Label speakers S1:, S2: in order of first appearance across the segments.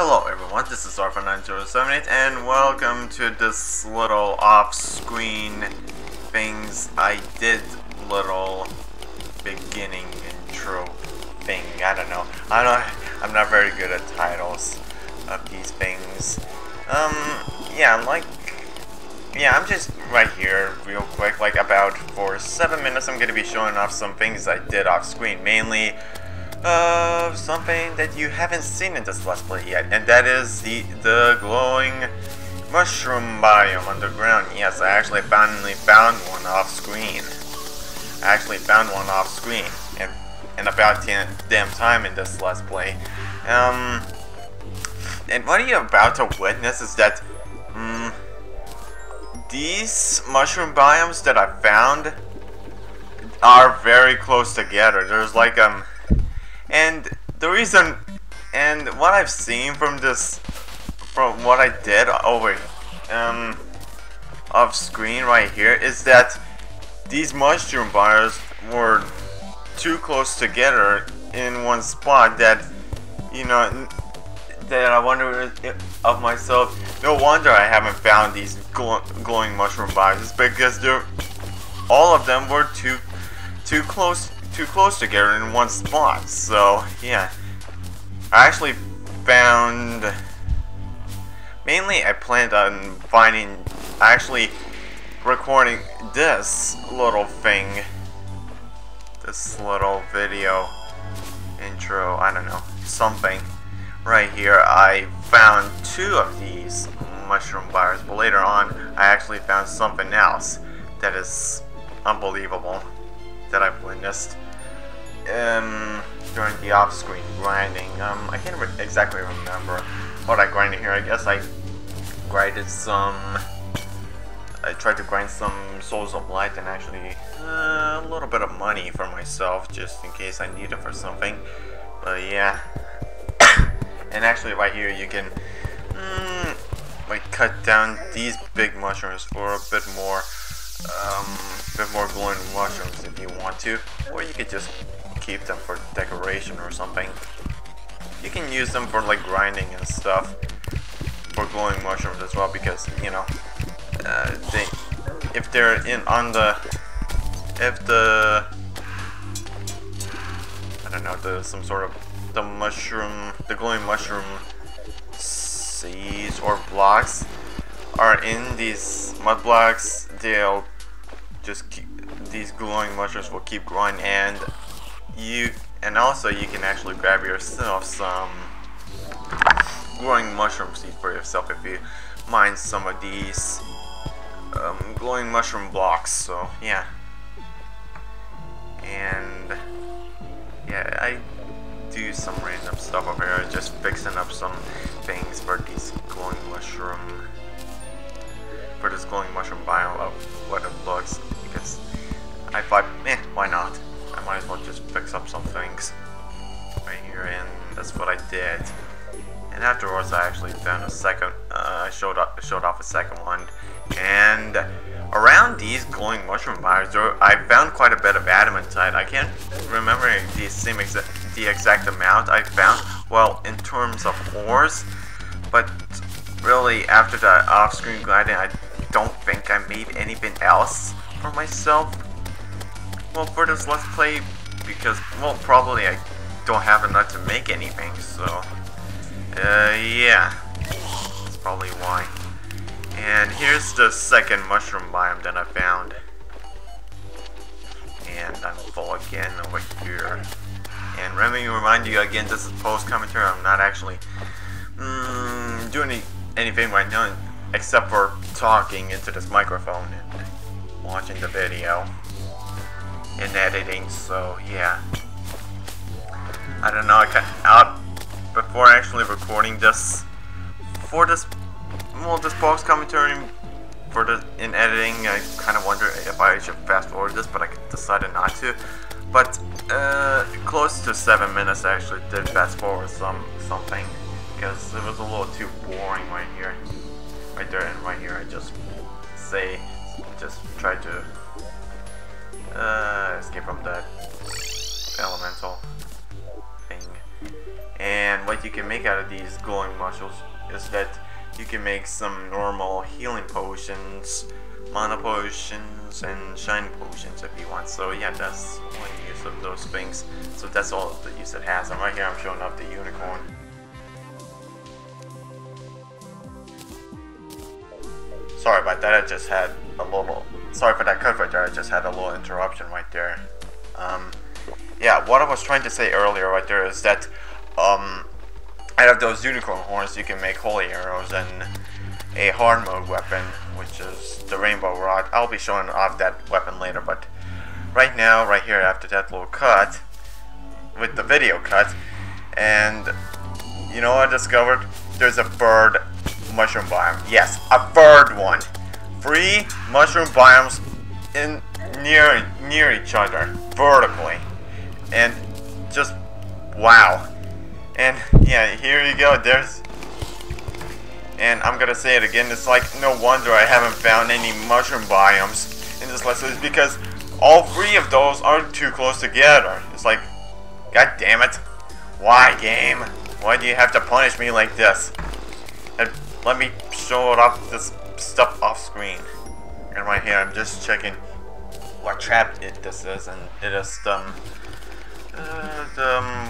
S1: Hello everyone, this is Wyvern9078 and welcome to this little off-screen things I did little beginning intro thing. I don't know. I'm not very good at titles of these things. I'm just right here real quick, for 7 minutes I'm gonna be showing off some things I did off screen, mainly something that you haven't seen in this Let's Play yet, and that is the glowing mushroom biome underground. Yes, I actually finally found one off screen. In about damn time in this Let's Play. And what you're about to witness is that these mushroom biomes that I found are very close together. There's and the reason, and what I've seen from what I did over off screen right here, is that these mushroom biomes were too close together in one spot that, that I wonder of myself, no wonder I haven't found these glowing mushroom biomes, because all of them were too close together in one spot. So yeah, I actually found, mainly I planned on actually recording this little thing, this little video intro, I don't know, something right here. I found 2 of these mushroom biomes, but later on I actually found something else that is unbelievable that I've witnessed during the off-screen grinding. I can't exactly remember what I grinded here. I guess I tried to grind some souls of light and actually a little bit of money for myself, just in case I need it for something. But yeah. And actually right here you can cut down these big mushrooms for a bit more glowing mushrooms if you want to, or you could just keep them for decoration or something. You can use them for grinding and stuff for glowing mushrooms as well, because if they're the glowing mushroom seeds or blocks are in these mud blocks, they'll just these glowing mushrooms will keep growing, and also you can actually grab yourself some glowing mushroom seeds for yourself if you mine some of these glowing mushroom blocks. So yeah, and yeah, I do some random stuff over here, just fixing up some things for these glowing mushroom, for this glowing mushroom biome of what it looks, because I thought, why not? I might as well just fix up some things right here, and that's what I did. And afterwards I actually found a second, showed off a second one, and around these glowing mushroom biomes I found quite a bit of adamantite. I can't remember the exact amount I found, well, in terms of ores, but really after the off-screen grinding I don't think I made anything else for myself, well, for this Let's Play, because, well, probably I don't have enough to make anything, so yeah, that's probably why. And here's the second mushroom biome that I found, and I'm full again over here. And let me remind you again, this is post-commentary. I'm not actually doing anything right now except for talking into this microphone and watching the video and editing. So yeah, I don't know, I cut out before actually recording this for this post commentary in editing. I kind of wonder if I should fast forward this, but I decided not to. But close to 7 minutes I actually did fast forward something, because it was a little too boring right here, right there, and right here I just tried to escape from that elemental thing. And what you can make out of these glowing mushrooms is that you can make some normal healing potions, mana potions, and shine potions if you want. So yeah, that's one use of those things. So that's all the use it has. And right here I'm showing off the unicorn. Sorry about that, I just had a little, sorry for that cut right there, I just had a little interruption right there. Yeah, what I was trying to say earlier right there is that, out of those unicorn horns you can make holy arrows and a hard mode weapon, which is the rainbow rod. I'll be showing off that weapon later, but right now, right here after that little cut, with the video cut, and you know what I discovered? There's a bird mushroom biome. Yes, a third one. 3 mushroom biomes in near each other vertically, and just wow. And yeah, here you go. There's, and I'm gonna say it again. It's like no wonder I haven't found any mushroom biomes in this lesson. It's because all 3 of those aren't too close together. It's like, god damn it! Why, game? Why do you have to punish me like this? And let me show it off this stuff off screen. And right here, I'm just checking what trap this is, and it is the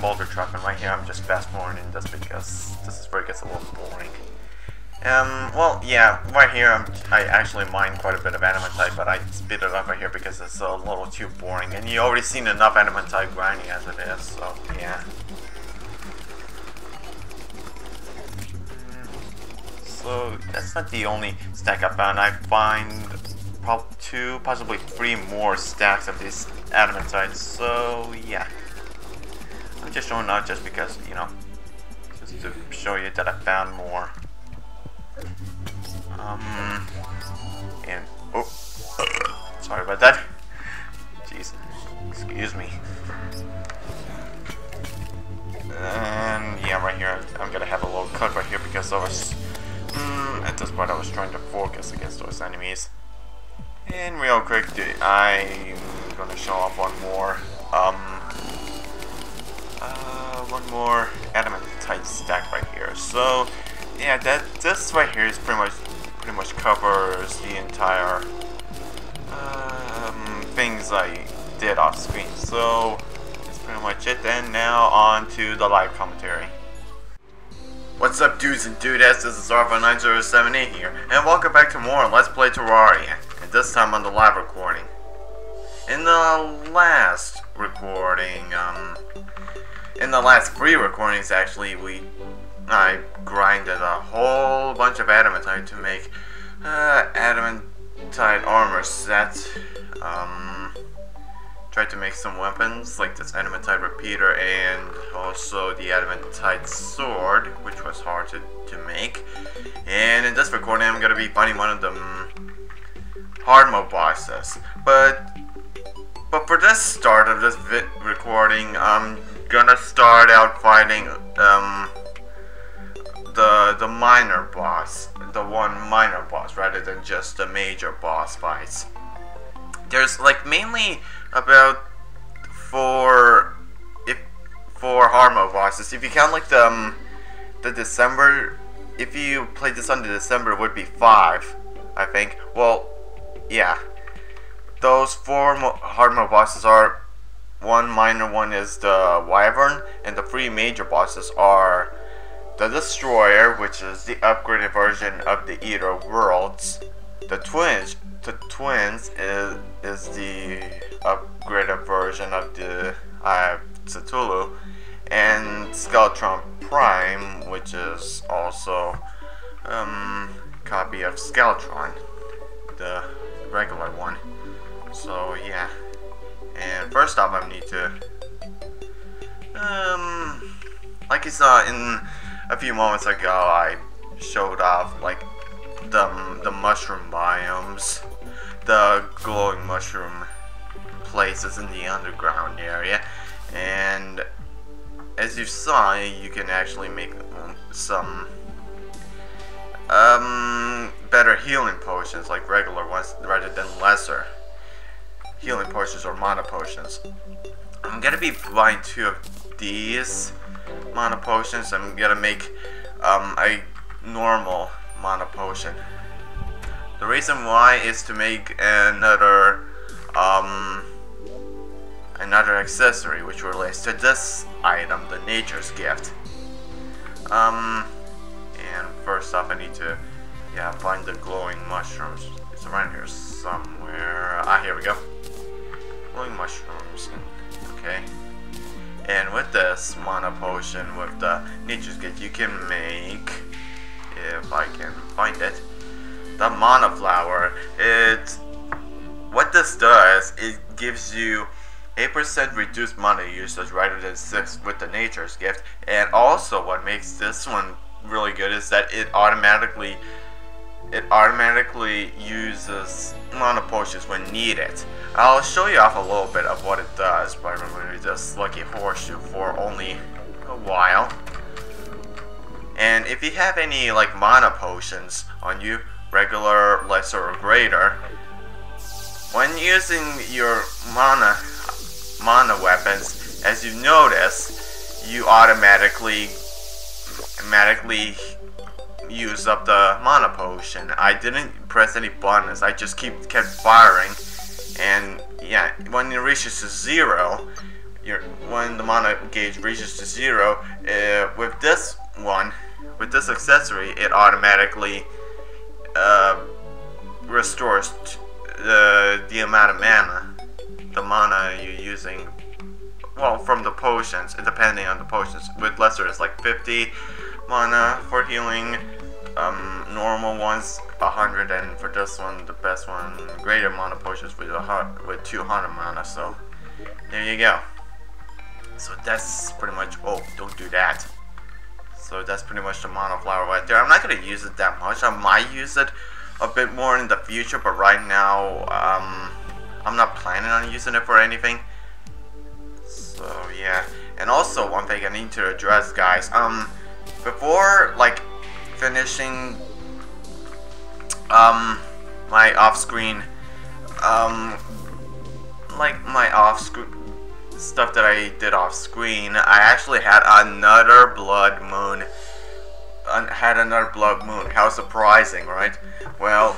S1: boulder trap. And right here, I'm just fast forwarding this because this is where it gets a little boring. Well, yeah, right here, I actually mine quite a bit of adamantite, but I speed it up right here because it's a little too boring. And you already seen enough adamantite grinding as it is, so yeah. So that's not the only stack I found. I find probably 2, possibly 3 more stacks of these adamantite. So yeah, I'm just showing out just because, you know, just to show you that I found more. And oh, sorry about that. Jeez, excuse me. And yeah, right here, I'm gonna have a little cut right here because I was. At this point I was trying to focus against those enemies. And real quick, I'm gonna show off one more adamantite stack right here. So yeah, this right here is pretty much covers the entire things I did off screen. So that's pretty much it. And now on to the live commentary. What's up, dudes and dudettes? This is Arva9078 here, and welcome back to more Let's Play Terraria, and this time on the live recording. In the last recording, in the last 3 recordings actually, I grinded a whole bunch of adamantite to make adamantite armor set. Tried to make some weapons like this adamantite repeater and also the adamantite sword, which was hard to make. And in this recording I'm going to be fighting one of them hard mode bosses. But for this start of this recording, I'm gonna start out fighting the minor boss, the one minor boss, rather than just the major boss fights. There's like mainly about 4 hard mode bosses. If you count like the December, if you played this on the December, it would be 5, I think. Well, yeah, those 4 hard mode bosses are, one minor one is the Wyvern, and the 3 major bosses are the Destroyer, which is the upgraded version of the Eater of Worlds. The Twins is the upgraded version of the Cthulhu, and Skeletron Prime, which is also copy of Skeletron, the regular one. So yeah, and first off, I need to like you saw in a few moments ago, I showed off like the mushroom biomes, the glowing mushroom places in the underground area, and as you saw, you can actually make some better healing potions, like regular ones rather than lesser healing potions or mana potions. I'm gonna be buying 2 of these mana potions, I'm gonna make a normal mana potion. The reason why is to make another accessory which relates to this item, the nature's gift. And first off, I need to find the glowing mushrooms. It's around here somewhere. Ah, here we go. Glowing mushrooms. Okay. And with this mana potion, with the nature's gift, you can make, if I can find it, the mana flower. What this does, it gives you 8% reduced mana usage rather than 6 with the nature's gift. And also what makes this one really good is that it automatically uses mana potions when needed. I'll show you off a little bit of what it does by removing this lucky horseshoe for only a while. And if you have any like mana potions on you, regular, lesser, or greater, when using your mana weapons, as you notice, you automatically use up the mana potion. I didn't press any buttons, I just kept firing, and yeah, when it reaches to 0, when the mana gauge reaches to 0, with this accessory, it automatically restores the amount of mana you're using, well, from the potions, depending on the potions. With lesser, it's like 50 mana for healing, normal ones 100, and for this one, the best one, greater mana potions with 200 mana. So there you go. So that's pretty much, oh, don't do that. So that's pretty much the mana flower right there. I'm not gonna use it that much. I might use it a bit more in the future, but right now I'm not planning on using it for anything. So yeah. And also one thing I need to address, guys, before like finishing my off-screen stuff that I did off screen, I actually had another blood moon. How surprising, right? Well,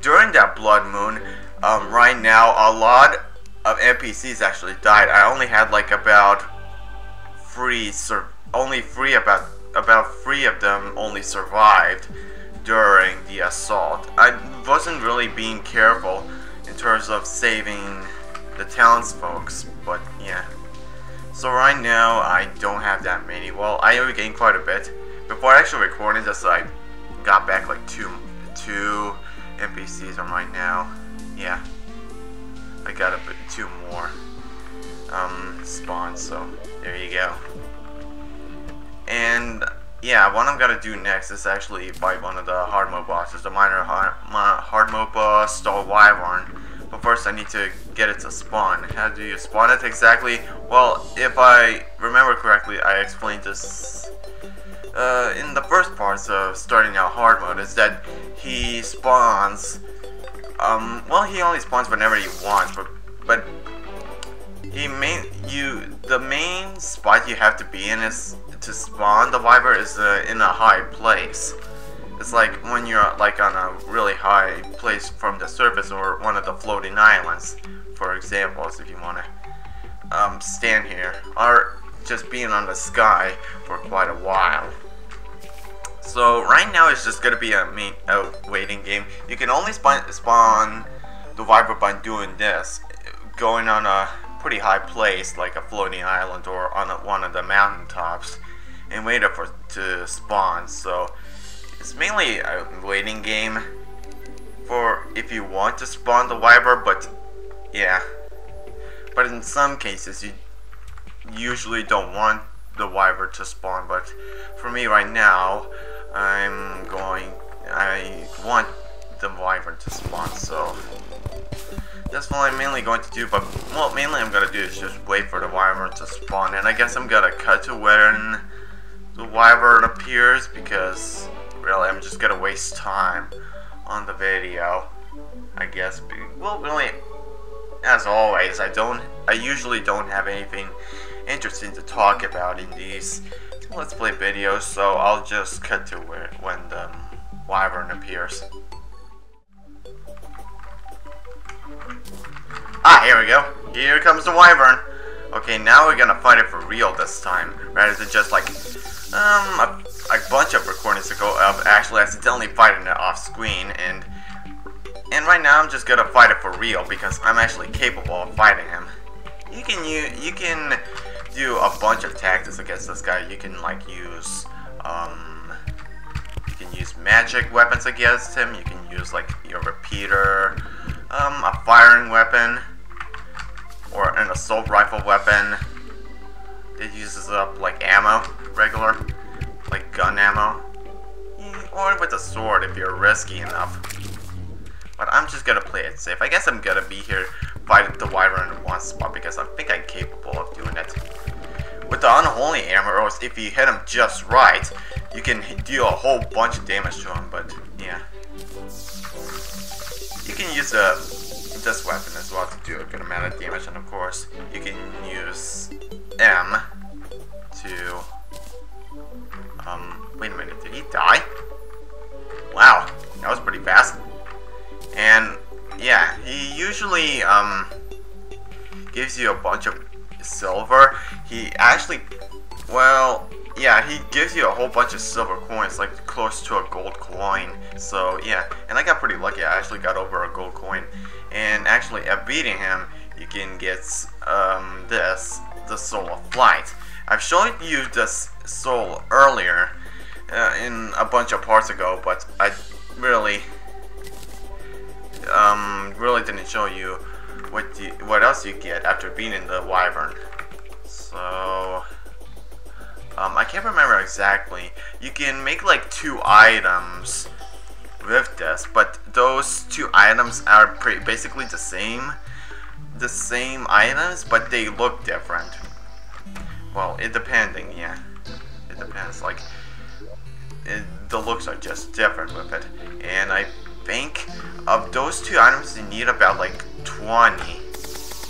S1: during that blood moon, right now a lot of NPCs actually died. I only had like about three of them only survived during the assault. I wasn't really being careful in terms of saving the townsfolk, but yeah. So right now I don't have that many. Well, I regained quite a bit. Before actually recording this, I got back like two NPCs, and right now, yeah, I got two more spawns. So there you go. And yeah, what I'm gonna do next is actually fight one of the hard mode bosses, the minor hard mode boss, the Wyvern. But first I need to get it to spawn. How do you spawn it exactly? Well, if I remember correctly, I explained this in the first parts of starting out hard mode, is that he spawns, well, he only spawns whenever he wants, but the main spot you have to be in is to spawn the Wyvern is in a high place. It's like when you're like on a really high place from the surface, or one of the floating islands, for example, if you want to stand here, or just being on the sky for quite a while. So right now it's just gonna be a waiting game. You can only spawn the Wyvern by doing this, going on a pretty high place like a floating island or on one of the mountain tops, and wait for it to spawn. So it's mainly a waiting game for if you want to spawn the Wyvern, but yeah. But in some cases you usually don't want the Wyvern to spawn, but for me right now, I want the Wyvern to spawn, so that's what I'm mainly going to do. But what mainly I'm going to do is just wait for the Wyvern to spawn, and I guess I'm going to cut to when the Wyvern appears, because really I'm just going to waste time on the video, I guess. Well, really, as always, I usually don't have anything interesting to talk about in these Let's Play videos, so I'll just cut to when the Wyvern appears. Ah, here we go. Here comes the Wyvern. Okay, now we're gonna fight it for real this time, rather than just like a bunch of recordings ago of actually accidentally fighting it off screen, and right now I'm just gonna fight it for real because I'm actually capable of fighting him. You can do a bunch of tactics against this guy. You can like use magic weapons against him. You can use like your repeater, a firing weapon, or an assault rifle weapon. It uses up like ammo, regular, like gun ammo, or with a sword if you're risky enough. But I'm just gonna play it safe. I guess I'm gonna be here fighting the Wyvern in one spot because I think I'm capable of doing it. With the unholy arrows, if you hit him just right, you can deal a whole bunch of damage to him. But yeah, you can use this weapon as well to do a good amount of damage, and of course you can use M to wait a minute, did he die? Wow, that was pretty fast. And yeah, he usually gives you a bunch of silver. He actually, well, yeah, he gives you a whole bunch of silver coins, like close to a gold coin. So yeah, and I got pretty lucky. I actually got over a gold coin, and actually at beating him, you can get the Soul of Flight. I've shown you this soul earlier in a bunch of parts ago, but I really didn't show you what else you get after beating the Wyvern. So I can't remember exactly. You can make like 2 items with this, but those 2 items are basically the same items, but they look different. Well, it depends. Like the looks are just different with it, and I think of those 2 items you need about like 20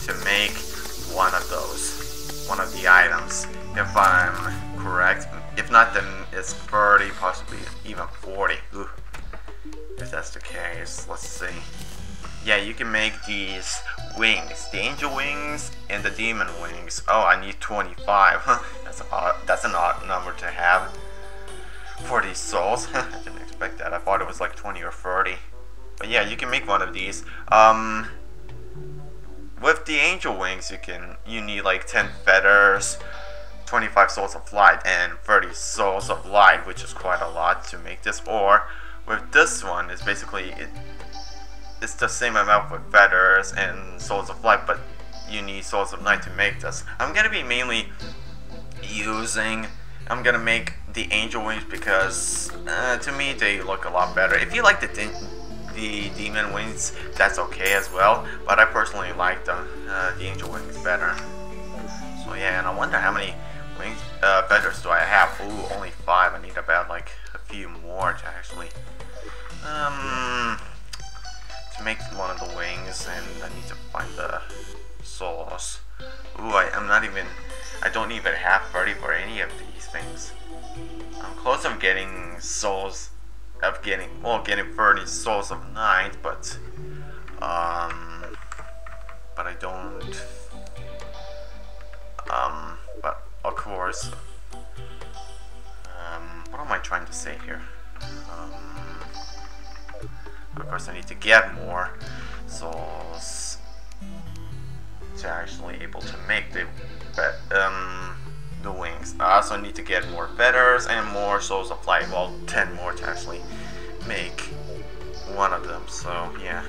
S1: to make one of the items, if I'm correct. If not, then it's 30, possibly even 40. Ooh. If that's the case, let's see. Yeah, you can make these wings, the angel wings and the demon wings. Oh, I need 25. That's an odd number to have for these souls. I didn't expect that. I thought it was like 20 or 30. But yeah, you can make one of these. With the angel wings, you need like 10 feathers, 25 souls of light, and 30 souls of light, which is quite a lot to make this. Or with this one, it's basically it's the same amount with feathers and souls of light, but you need souls of night to make this. I'm gonna be mainly I'm gonna make the angel wings because to me they look a lot better. If you like the demon wings, that's okay as well, but I personally like the angel wings better. So yeah, and I wonder how many wings feathers do I have. Ooh, only 5. I need about like a few more to actually to make one of the wings, and I need to find the souls. Ooh, I don't even have 30 for any of these things. I'm close of getting souls getting 30 souls of night, but I don't but of course what am I trying to say here? Of course I need to get more souls to actually able to make the wings. I also need to get more feathers and more souls of light. Well, 10 more to actually make one of them. So yeah.